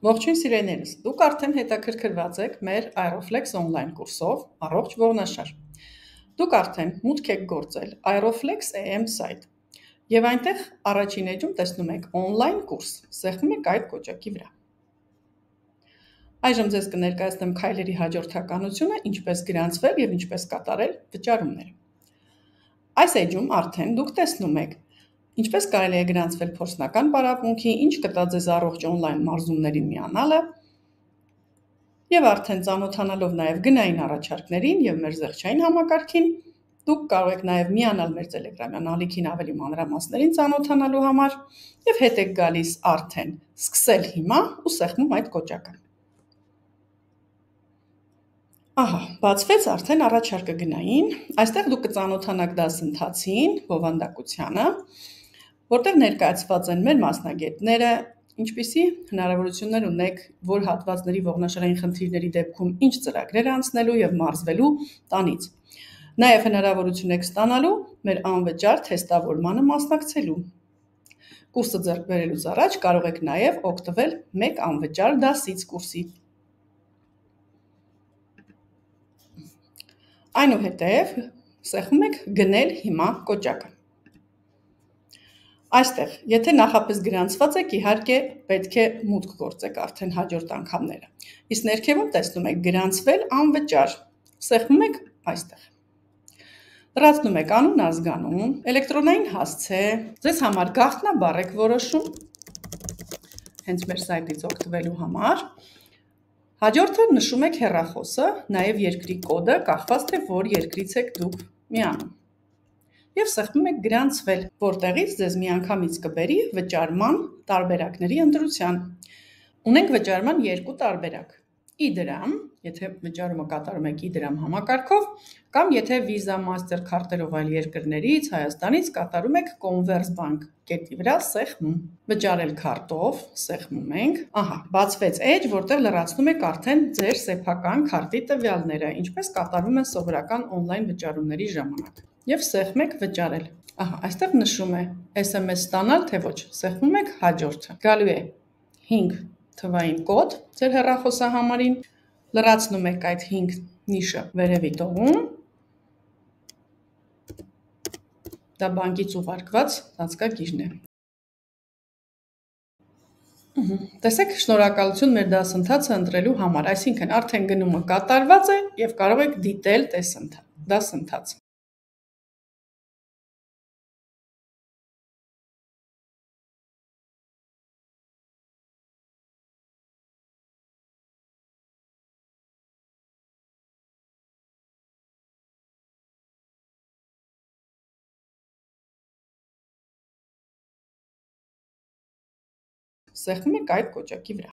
Ողջույն սիրելիներս, դուք արդեն հետաքրքրված եք մեր Aeroflex on-line կուրսով առողջ ողնաշար։ Դուք արդեն մուտք եք գործել Aeroflex AM site եւ այնտեղ առաջին էջում տեսնում եք on-line կուրս, սեղմում եք այդ կոճակի վրա։ Այժմ ձեզ կներկայացնեմ քայլերի հաջորդականությունը, ինչպես գրանցվել եւ ինչպես կատարել վճարումները։ Այս էջում արդեն դուք տեսնում եք ինչպես կարելի է գրանցվել փորձնական պարապմունքի, ինչ կտա ձեզ առողջ on-line մարզումներին միանալը եւ արդեն ծանոթանալով նաեւ գնային առաջարկներին եւ մեր զեղչային համակարգին, դուք կարող եք նաեւ միանալ մեր Telegram-յան ալիքին ավելի մանրամասներին ծանոթանալու համար եւ հետ եք գալիս արդեն սկսել հիմա ու սեղմում այդ կոճակը։ Ահա, բացվեց արդեն առաջարկը գնային, այստեղ դուք կծանոթանաք դասընթացին, բովանդակությանը, որտեղ ներկայացված են մեր մասնագետները, ինչպիսի հնարավորություններ ունեք, որ հատվածների ողնաշարային խնդիրների դեպքում ինչ ծրագրեր անցնելու եւ մարզվելու տանից։ Նաեւ հնարավորություն եք ստանալու մեր անվճար թեստավորմանը մասնակցելու։ Կուրսը ձեռք բերելուց առաջ կարող եք նաեւ օգտվել մեկ անվճար դասից կուրսի։ Այնուհետև սեղմում եք գնել հիմա կոճակը։ Այստեղ, եթե նախապես գրանցված եք, իհարկե պետք է մուտք գործեք արդեն հաջորդ անգամները։ Իսկ ներքևում տեսնում եք գրանցվել անվճար, սեղմում եք այստեղ։ Լրացնում եք անուն, ազգանուն, էլեկտրոնային հասցե, ձեզ համար գաղտնաբառ եք որոշում, հենց մեր սայթից օգտվելու համար։ Հաջորդը նշում եք հեռախոսը, նաև երկրի կոդը, կախված թե որ երկրից եք դուք միանում։ Եվ սեղմում եք գրանցվել, որտեղից ձեզ միանգամից կբերի վճարման տարբերակների ընտրության։ Ունենք վճարման երկու տարբերակ։ Իդրամ, եթե վճարումը կատարում եք իդրամ համակարգով, կամ եթե Visa, Mastercard-երով այլ երկրներից, Հայաստանից կատարում եք Conversbank կետի վրա սեղմում։ Վճարել քարտով, սեղմում ենք։ Ահա, բացվեց էջ, որտեղ լրացնում եք արդեն ձեր սեփական քարտի տվյալները, ինչպես կատարվում են սովորական on-line վճարումների ժամանակ։ Եվ սեղմում եք վճարել։ Ահա, այստեղ նշում է SMS ստանալ, թե ոչ։ Սեղմում եք հաջորդը։ Գալու է 5 թվային կոդ ձեր հեռախոսահամարին, լրացնում եք այդ 5 նիշը վերևի տողում, դա բանկից ուղարկված ծածկագիրն է։ Տեսեք, շնորհակալություն մեր դասընթացը ընտրելու համար, այսինքն արդեն գնումը կատարված է եւ կարող եք դիտել դասընթացը։ Սեղմում եք այդ կոճակի վրա։